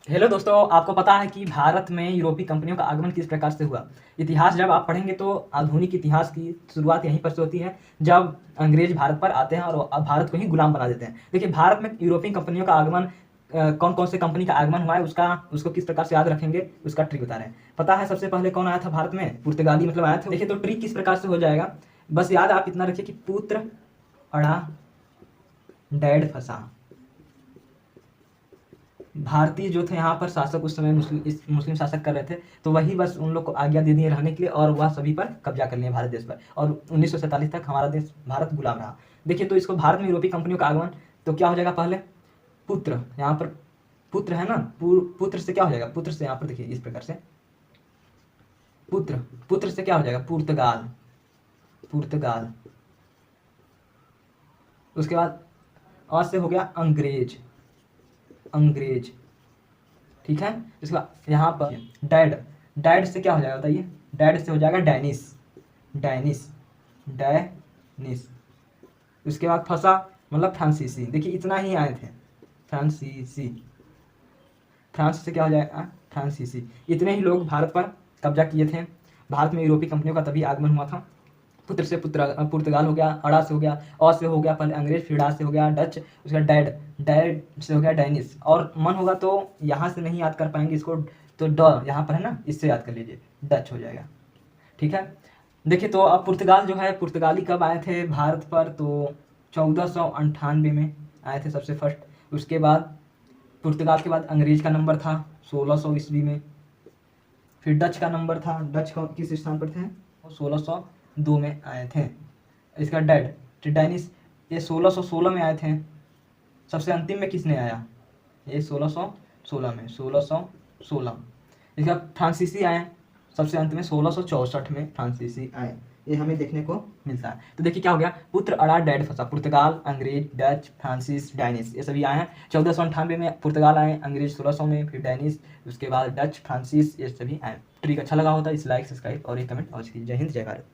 Hello दोस्तों, आपको पता है कि भारत में यूरोपीय कंपनियों का आगमन किस प्रकार से हुआ। इतिहास जब आप पढ़ेंगे तो आधुनिक इतिहास की शुरुआत यहीं पर से होती है, जब अंग्रेज भारत पर आते हैं और भारत को ही गुलाम बना देते हैं। देखिए, भारत में यूरोपीय कंपनियों का आगमन कौन कौन से कंपनी का आगमन हुआ है, उसको किस प्रकार से याद रखेंगे, उसका ट्रिक बता रहे हैं। पता है सबसे पहले कौन आया था भारत में? पुर्तगाली मतलब आया था। देखिए, तो ट्रिक किस प्रकार से हो जाएगा, बस याद आप इतना रखिए कि पुत्र अड़ा डैड फंसा। भारतीय जो थे यहाँ पर शासक उस समय मुस्लिम शासक कर रहे थे, तो वही बस उन लोग को आज्ञा दे दिए रहने के लिए, और वह सभी पर कब्जा कर लिए भारत देश पर, और 1947 तक हमारा देश भारत गुलाम रहा। देखिए, तो इसको भारत में यूरोपीय कंपनियों का आगमन, तो क्या हो जाएगा पहले पुत्र, यहाँ पर पुत्र है ना, पुत्र से क्या हो जाएगा, पुत्र से यहाँ पर देखिए इस प्रकार से पुत्र, पुत्र से क्या हो जाएगा पुर्तगाल, पुर्तगाल। उसके बाद और से हो गया अंग्रेज, अंग्रेज, ठीक है। इसके बाद यहाँ पर डैड, डैड से क्या हो जाएगा बताइए, डैड से हो जाएगा डैनिस, डैनिस, डैनिस। उसके बाद फंसा मतलब फ्रांसीसी। देखिए, इतना ही आए थे, फ्रांसीसी, फ्रांस से क्या हो जाएगा फ्रांसीसी। इतने ही लोग भारत पर कब्जा किए थे। भारत में यूरोपीय कंपनियों का तभी आगमन हुआ था। पुत्र से पुर्तगाल हो गया, अड़ा से हो गया, और से हो गया पहले अंग्रेज, फिर डा से हो गया डच, उसका डैड, डैड से हो गया डैनिस। और मन होगा तो यहाँ से नहीं याद कर पाएंगे इसको, तो ड यहाँ पर है ना, इससे याद कर लीजिए, डच हो जाएगा, ठीक है। देखिए, तो अब पुर्तगाल जो है, पुर्तगाली कब आए थे भारत पर, तो 1498 में आए थे सबसे फर्स्ट। उसके बाद पुर्तगाल के बाद अंग्रेज का नंबर था 1600 ईस्वी में। फिर डच का नंबर था, डच किस स्थान पर थे, 1602 में आए थे। इसका डैड टिटानिस, ये 1616 में आए थे। सबसे अंतिम में किसने आया, ये 1616 में, 1616। इसका फ्रांसीसी आए सबसे अंत में 1664 में फ्रांसीसी आए, ये हमें देखने को मिलता है। तो देखिए क्या हो गया, पुत्र अड़ा डैड फंसा, पुर्तगाल, अंग्रेज, डच, फ्रांसिस, डैनिस, ये सभी आए हैं। 1498 में पुर्तगाल आए, अंग्रेज 1600 में, फिर डैनिस, उसके बाद डच, फ्रांसिस, ये सभी आए। ट्रिक अच्छा लगा होता है इस लाइक, सब्सक्राइब और एक कमेंट अवश्य कीजिए। जय हिंद, जय भारत।